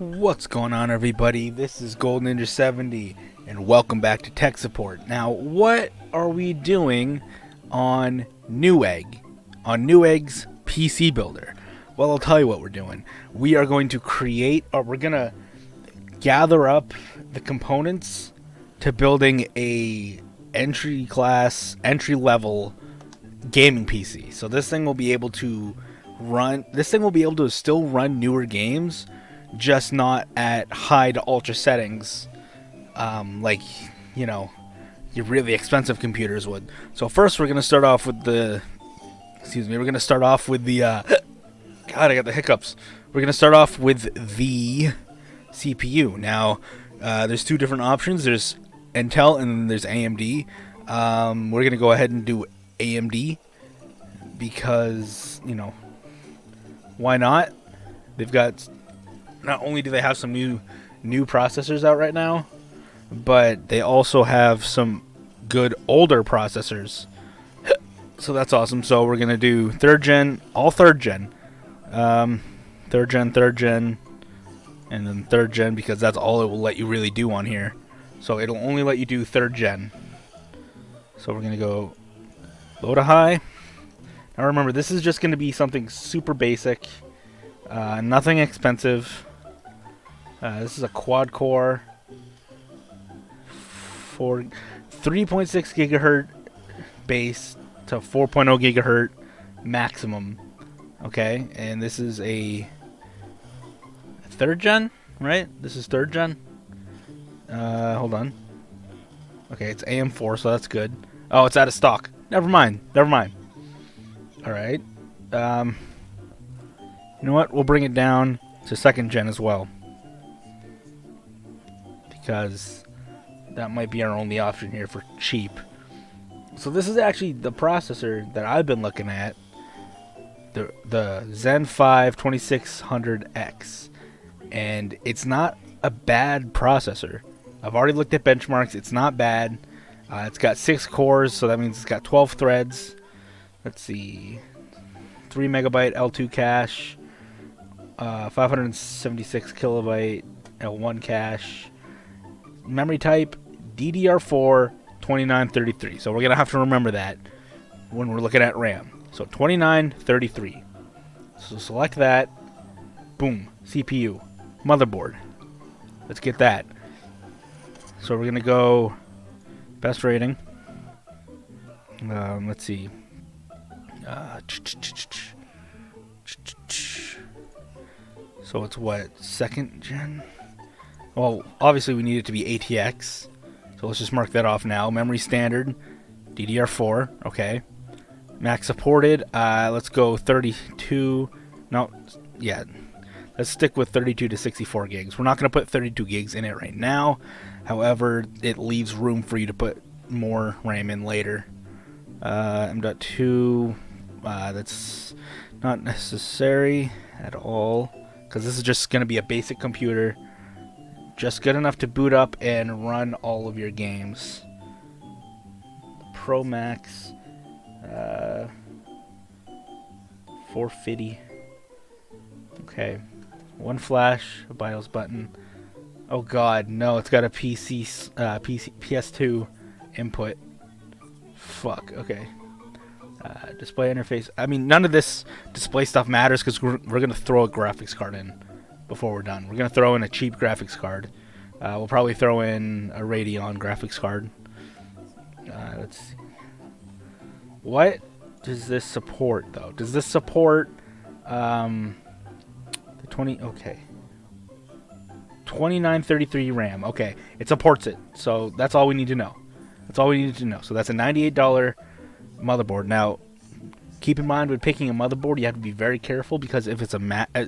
What's going on, everybody? This is Gold Ninja 70 and welcome back to Tech Support. Now, what are we doing on Newegg? On Newegg's PC Builder? Well, I'll tell you what we're doing. We are going to we're going to gather up the components to building a entry-level gaming PC. So this thing will be able to still run newer games, just not at high to ultra settings, like, you know, your really expensive computers would. So first we're going to start off with the God, I got the hiccups. We're going to start off with the CPU. Now, there's two different options. There's Intel and then there's AMD. We're going to go ahead and do AMD because, you know, why not? They've got, not only do they have some new processors out right now, but they also have some good older processors. So that's awesome. So we're gonna do third gen, third gen, and then third gen, because that's all it will let you really do on here. So it'll only let you do third gen. So we're gonna go low to high. Now remember, this is just gonna be something super basic, nothing expensive. This is a quad core for 3.6 gigahertz base to 4.0 gigahertz maximum. Okay, and this is a third gen, right? This is third gen. Hold on. Okay, it's AM4, so that's good. Oh, it's out of stock. Never mind. All right. You know what? We'll bring it down to second gen as well, because that might be our only option here for cheap. So this is actually the processor that I've been looking at, the Zen 5 2600X, and it's not a bad processor. I've already looked at benchmarks. It's not bad. It's got 6 cores, so that means it's got 12 threads. Let's see, 3 megabyte L2 cache, 576 kilobyte L1 cache. Memory type DDR4 2933. So we're going to have to remember that when we're looking at RAM. So 2933. So select that. Boom. CPU. Motherboard. Let's get that. So we're going to go best rating. Let's see. So it's what? Second gen? Well, obviously we need it to be ATX, so let's just mark that off now. Memory standard, DDR4, okay. Max supported, let's go 32, no, yeah, let's stick with 32 to 64 gigs. We're not going to put 32 gigs in it right now, however, it leaves room for you to put more RAM in later. M.2, that's not necessary at all, because this is just going to be a basic computer. Just good enough to boot up and run all of your games. Pro Max, 450. Okay, one flash, a BIOS button. Oh God, no! It's got a PS2 input. Fuck. Okay. Display interface. I mean, none of this display stuff matters because we're gonna throw a graphics card in before we're done. We're gonna throw in a cheap graphics card. We'll probably throw in a Radeon graphics card. Let's see. What does this support though? Does this support the 20? Okay. 2933 RAM. Okay, it supports it. So that's all we need to know. So that's a $98 motherboard. Now, keep in mind when picking a motherboard, you have to be very careful, because if it's a bad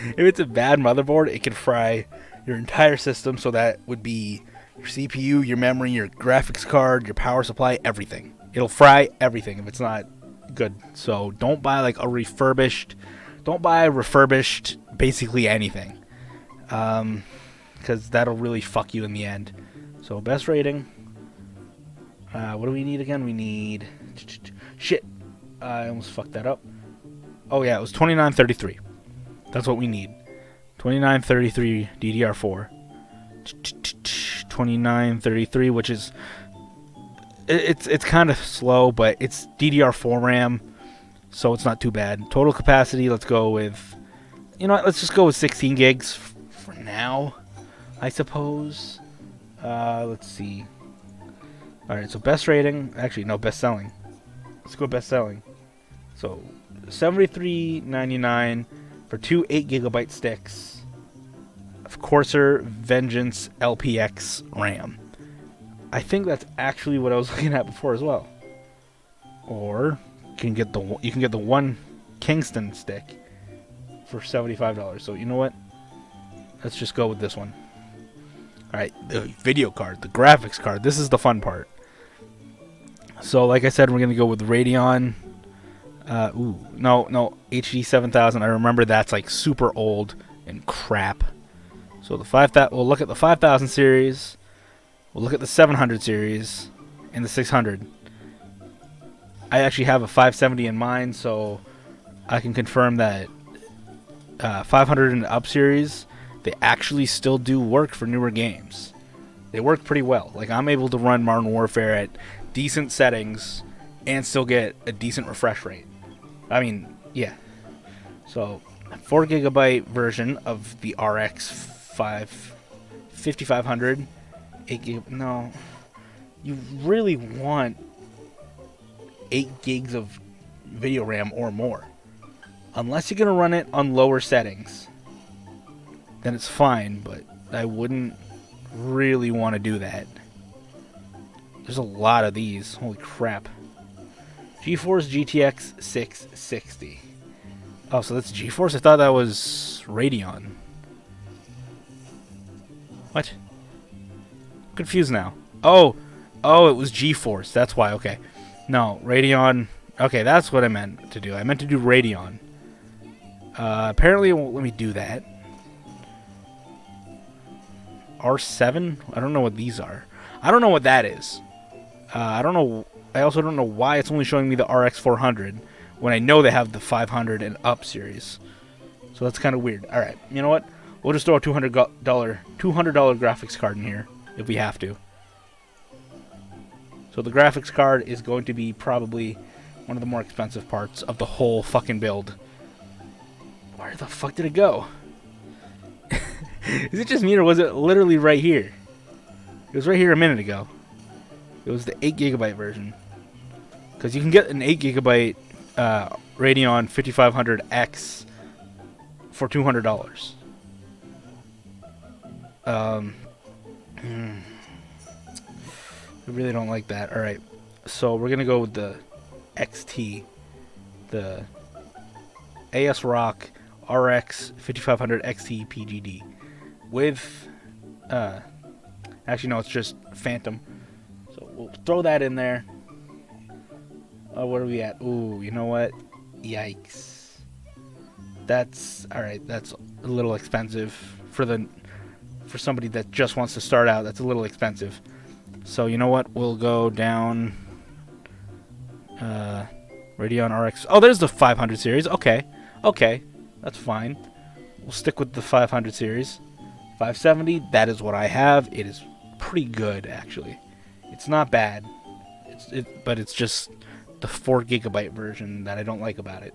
motherboard, it could fry your entire system. So that would be your CPU, your memory, your graphics card, your power supply, everything. It'll fry everything if it's not good. So don't buy refurbished basically anything, because that'll really fuck you in the end. So best rating. What do we need again? We need shit. I almost fucked that up. Oh yeah, it was 2933. That's what we need. 2933 DDR4. 2933, which is it's kind of slow, but it's DDR4 RAM, so it's not too bad. Total capacity, let's go with, you know what, let's just go with 16 gigs for now, I suppose. Let's see. Alright, so best rating, actually no, best selling. Let's go best selling. So $73.99 for two 8GB sticks of Corsair Vengeance LPX RAM. I think that's actually what I was looking at before as well. Or you can get the one Kingston stick for $75. So you know what? Let's just go with this one. Alright, the video card, the graphics card. This is the fun part. So like I said, we're going to go with Radeon. No, HD 7000. I remember that's like super old and crap. So we'll look at the 5000 series. We'll look at the 700 series and the 600. I actually have a 570 in mind, so I can confirm that 500 and up series, they actually still do work for newer games. They work pretty well. Like, I'm able to run Modern Warfare at decent settings and still get a decent refresh rate. I mean, yeah. So, 4GB version of the RX 5500. 8GB. No. You really want 8 gigs of video RAM or more. Unless you're going to run it on lower settings, then it's fine, but I wouldn't really want to do that. There's a lot of these. Holy crap. GeForce GTX 660. Oh, so that's GeForce? I thought that was Radeon. What? I'm confused now. Oh, it was GeForce. That's why. Okay. No, Radeon. Okay, that's what I meant to do. I meant to do Radeon. Apparently it won't let me do that. R7? I don't know what these are. I don't know what that is. I don't know. I also don't know why it's only showing me the RX 400 when I know they have the 500 and up series. So that's kind of weird. All right, you know what? We'll just throw a $200 graphics card in here if we have to. So the graphics card is going to be probably one of the more expensive parts of the whole fucking build. Where the fuck did it go? Is it just me, or was it literally right here? It was right here a minute ago. It was the 8GB version. Because you can get an 8GB Radeon 5500X for $200. I really don't like that. Alright, so we're going to go with the XT. The ASRock RX 5500 XT PGD. With, actually no, it's just Phantom. So we'll throw that in there. What are we at? Ooh, you know what? Yikes. That's, alright, that's a little expensive for somebody that just wants to start out. That's a little expensive. So you know what? We'll go down Radeon RX. Oh, there's the 500 series. Okay, that's fine. We'll stick with the 500 series. 570, that is what I have. It is pretty good, actually. It's not bad. But it's just the 4GB version that I don't like about it.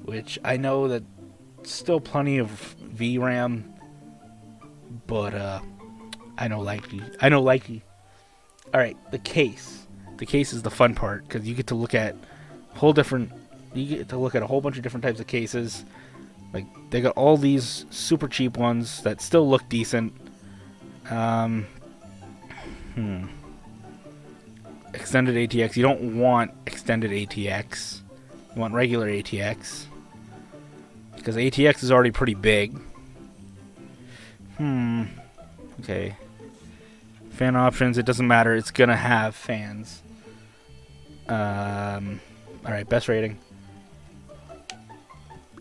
Which I know that still plenty of VRAM, but I know likely. Alright, the case. The case is the fun part, because you get to look at a whole bunch of different types of cases. Like, they got all these super cheap ones that still look decent. Extended ATX. You don't want extended ATX. You want regular ATX. Because ATX is already pretty big. Okay. Fan options, it doesn't matter. It's gonna have fans. Alright, best rating.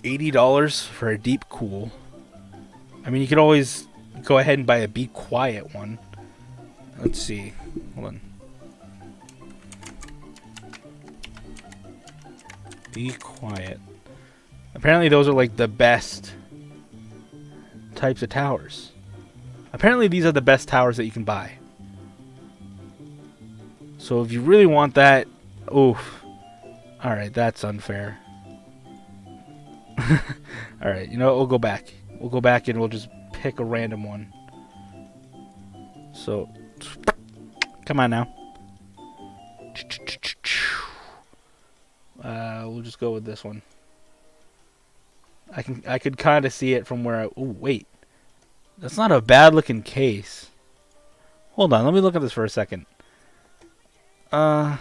$80 for a deep cool. I mean, you could always go ahead and buy a Be Quiet one. Let's see. Hold on. Be Quiet. Apparently those are like the best types of towers. Apparently these are the best towers that you can buy. So if you really want that, oof. Alright, that's unfair. Alright, you know what, we'll go back. We'll go back and we'll just pick a random one. So, come on now. We'll just go with this one. I could kind of see it from where I... Ooh, wait. That's not a bad looking case. Hold on, let me look at this for a second. I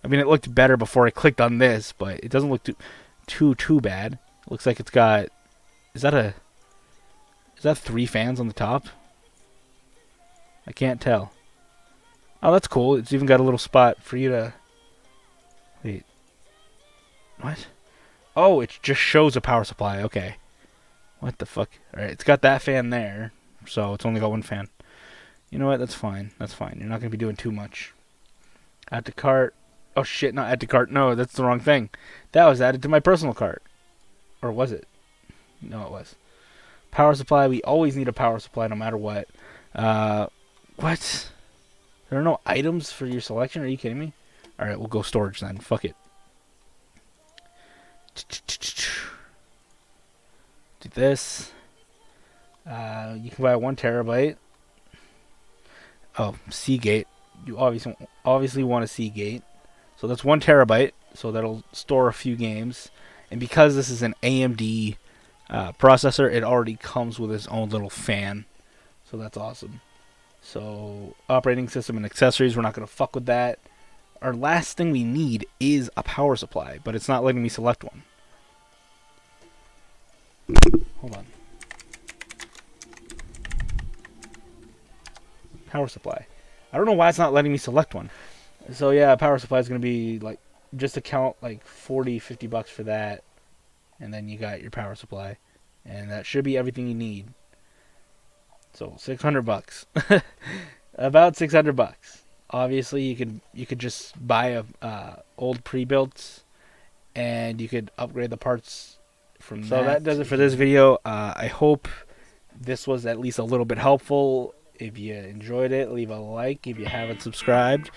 mean, it looked better before I clicked on this, but it doesn't look too bad. It looks like it's got... Is that 3 fans on the top? I can't tell. Oh, that's cool. It's even got a little spot for you to... Wait. What? Oh, it just shows a power supply. Okay. What the fuck? Alright, it's got that fan there. So it's only got 1 fan. You know what? That's fine. That's fine. You're not going to be doing too much. Add to cart. Oh shit, not add to cart. No, that's the wrong thing. That was added to my personal cart. Or was it? No, it was. Power supply. We always need a power supply no matter what. What? There are no items for your selection? Are you kidding me? Alright, we'll go storage then. Fuck it. Do this. You can buy 1 terabyte. Oh, Seagate. You obviously want a Seagate. So that's 1 terabyte. So that'll store a few games. And because this is an AMD processor, it already comes with its own little fan. So that's awesome. So operating system and accessories, we're not going to fuck with that. Our last thing we need is a power supply, but it's not letting me select one. Hold on. Power supply. I don't know why it's not letting me select one. So yeah, power supply is going to be like, just account like 40, 50 bucks for that. And then you got your power supply. And that should be everything you need. So 600 bucks. About 600 bucks. Obviously, you could just buy a old pre-built, and you could upgrade the parts from that. So that does it for this video. I hope this was at least a little bit helpful. If you enjoyed it, leave a like. If you haven't subscribed,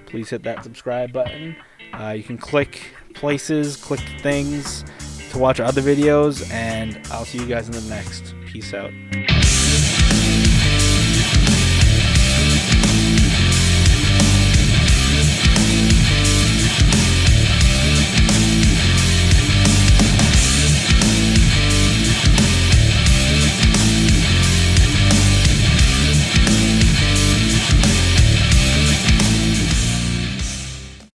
please hit that subscribe button. You can click places, click things to watch other videos, and I'll see you guys in the next. Peace out.